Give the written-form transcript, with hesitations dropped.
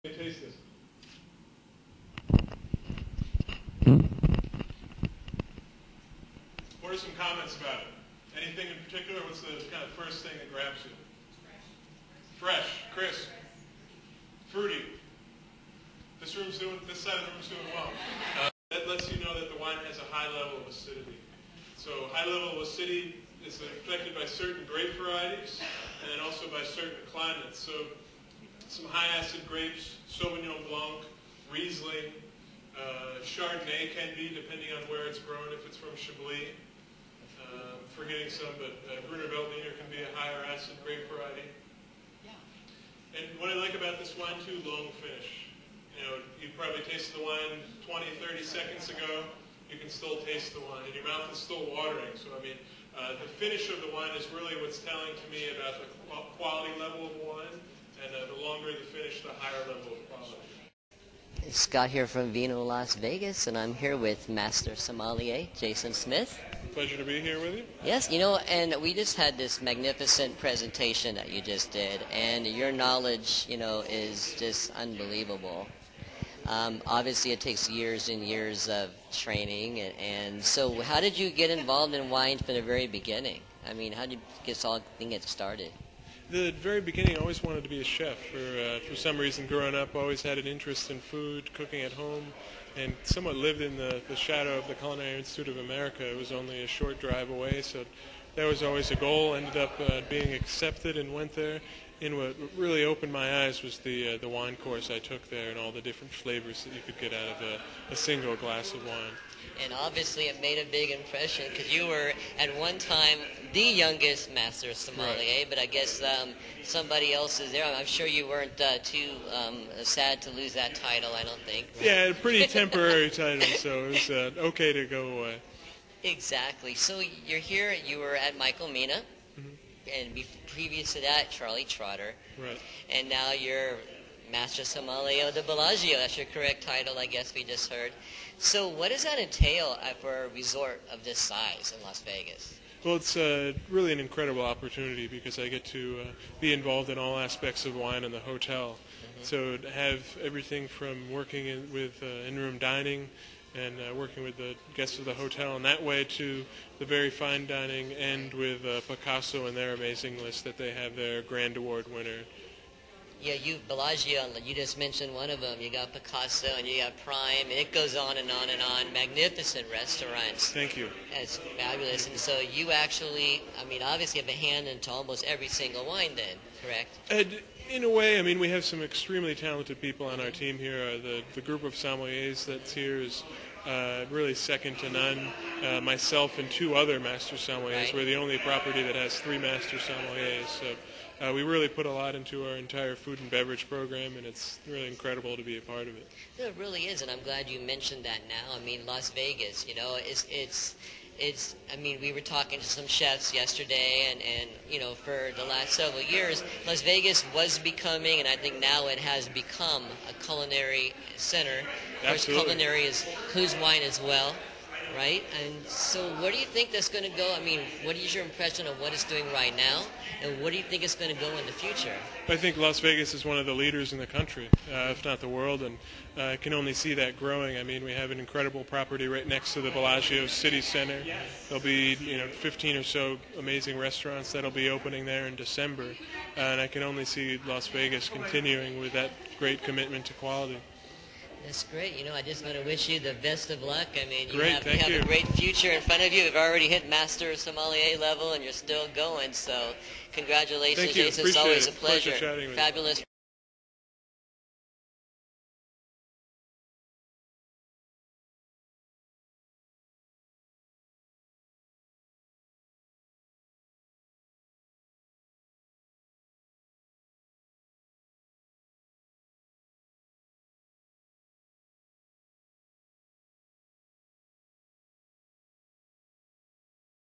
Taste this. What are some comments about it? Anything in particular? What's the kind of first thing that grabs you? Fresh, crisp, fruity. This side of the room's doing well. That lets you know that the wine has a high level of acidity. So high level of acidity is affected by certain grape varieties and then also by certain climates. So some high acid grapes, Sauvignon Blanc, Riesling, Chardonnay can be, depending on where it's grown, if it's from Chablis. Forgetting some, but Gruner Veltliner can be a higher acid grape variety. Yeah. And what I like about this wine too, long finish. You know, you probably tasted the wine 20, 30 seconds ago. You can still taste the wine, and your mouth is still watering. So I mean, the finish of the wine is really what's telling to me about the quality level of the wine. And the longer the finish, the higher level of quality. Scott here from Vino Las Vegas, and I'm here with Master Sommelier Jason Smith. Pleasure to be here with you. Yes, you know, and we just had this magnificent presentation that you just did, and your knowledge, you know, is just unbelievable. Obviously, it takes years and years of training, and so how did you get involved in wine from the very beginning? I mean, how did you get started? The very beginning, I always wanted to be a chef. For some reason, growing up, always had an interest in food, cooking at home, and somewhat lived in the shadow of the Culinary Institute of America. It was only a short drive away, so that was always a goal. Ended up being accepted and went there. And what really opened my eyes was the wine course I took there and all the different flavors that you could get out of a single glass of wine. And obviously it made a big impression because you were at one time the youngest Master Sommelier, right. But I guess somebody else is there. I'm sure you weren't too sad to lose that title, I don't think. Yeah, a pretty temporary title, so it was okay to go away. Exactly. So you're here, you were at Michael Mina, and previous to that, Charlie Trotter. Right. And now you're Master Sommelier of the Bellagio. That's your correct title, I guess we just heard. So what does that entail for a resort of this size in Las Vegas? Well, it's really an incredible opportunity because I get to be involved in all aspects of wine in the hotel. So to have everything from working with in-room dining and working with the guests of the hotel in that way to the very fine dining and with Picasso and their amazing list that they have, their Grand Award winner. Yeah, Bellagio, you just mentioned one of them. You got Picasso and you got Prime, and it goes on and on and on. Magnificent restaurants. Thank you. It's fabulous. And so you actually, I mean, obviously have a hand into almost every single wine then, correct? In a way, I mean, we have some extremely talented people on our team here. The group of sommeliers that's here is really second to none. Myself and two other Master Sommeliers. Right. We're the only property that has three Master Sommeliers. So we really put a lot into our entire food and beverage program, and it's really incredible to be a part of it. No, it really is, and I'm glad you mentioned that now. I mean, Las Vegas, you know, it's I mean, we were talking to some chefs yesterday, and you know, for the last several years, Las Vegas was becoming, and I think now it has become, a culinary center. Of course, culinary includes wine as well, right? And so where do you think that's going to go? I mean, what is your impression of what it's doing right now, and what do you think it's going to go in the future? I think Las Vegas is one of the leaders in the country, if not the world, and I can only see that growing. I mean, we have an incredible property right next to the Bellagio City Center. There'll be 15 or so amazing restaurants that'll be opening there in December, and I can only see Las Vegas continuing with that great commitment to quality. That's great. You know, I just want to wish you the best of luck. I mean, you Great, have thank you. a great future in front of you. You've already hit Master Sommelier level, and you're still going. So, congratulations, Thank you. Jason. It's always a Appreciate it. pleasure. Pleasure chatting with you. Fabulous.